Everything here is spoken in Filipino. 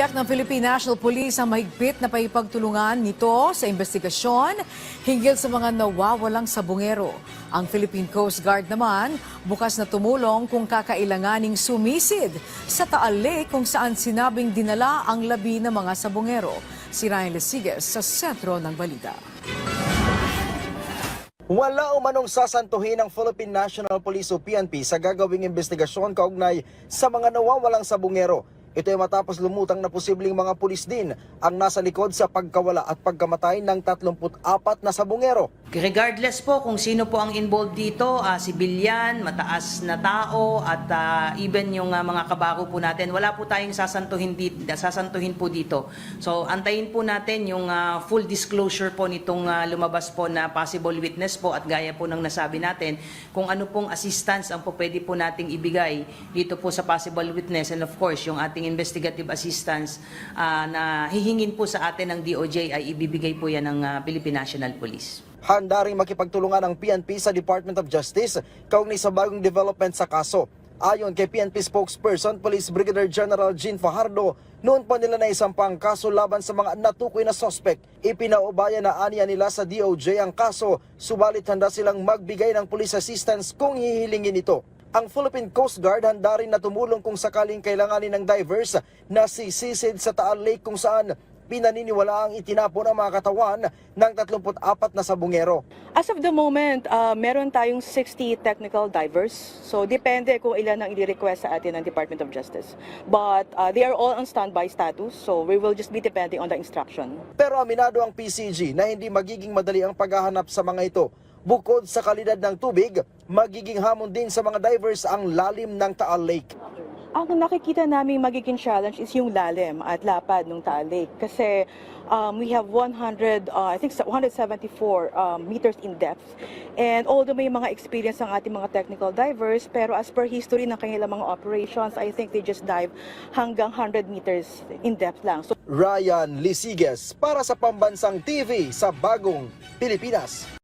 Tiniyak ng Philippine National Police ang mahigpit na paipagtulungan nito sa investigasyon hinggil sa mga nawawalang sabungero. Ang Philippine Coast Guard naman bukas na tumulong kung kakailanganing sumisid sa Taal Lake kung saan sinabing dinala ang labi ng mga sabungero. Si Ryan Lesiges sa sentro ng balita. Wala umanong sasantuhin ng Philippine National Police o PNP sa gagawing investigasyon kaugnay sa mga nawawalang sabungero. Ito ay matapos lumutang na posibleng mga pulis din ang nasa likod sa pagkawala at pagkamatay ng 34 na sabungero. Regardless po kung sino po ang involved dito, civilian, mataas na tao at even yung mga kabako po natin, wala po tayong sasantuhin po dito. So antayin po natin yung full disclosure po nitong lumabas po na possible witness po at gaya po ng nasabi natin kung ano pong assistance ang po pwede po nating ibigay dito po sa possible witness, and of course yung ating investigative assistance na hihingin po sa atin ng DOJ ay ibibigay po yan ng Philippine National Police. Handa ring makipagtulungan ang PNP sa Department of Justice kaugnay sa bagong development sa kaso. Ayon kay PNP spokesperson Police Brigadier General Jean Fajardo, noon pa nila naisampang kaso laban sa mga natukoy na suspect. Ipinaubaya na aniya nila sa DOJ ang kaso, subalit handa silang magbigay ng police assistance kung hihilingin ito. Ang Philippine Coast Guard handa rin na tumulong kung sakaling kailanganin ng divers na sisisid sa Taal Lake kung saan pinaniniwala ang itinapon ang mga katawan ng 34 na sabungero. As of the moment, meron tayong 60 technical divers. So depende kung ilan ang i-request sa atin ng Department of Justice. But they are all on standby status, so we will just be depending on the instruction. Pero aminado ang PCG na hindi magiging madali ang paghahanap sa mga ito. Bukod sa kalidad ng tubig, magiging hamon din sa mga divers ang lalim ng Taal Lake. Ang nakikita namin magiging challenge is yung lalim at lapad ng Taal Lake kasi we have 174 meters in depth. And although may mga experience ang ating mga technical divers, pero as per history ng kanilang mga operations, I think they just dive hanggang 100 meters in depth lang. So, Ryan Lesiges para sa Pambansang TV sa Bagong Pilipinas.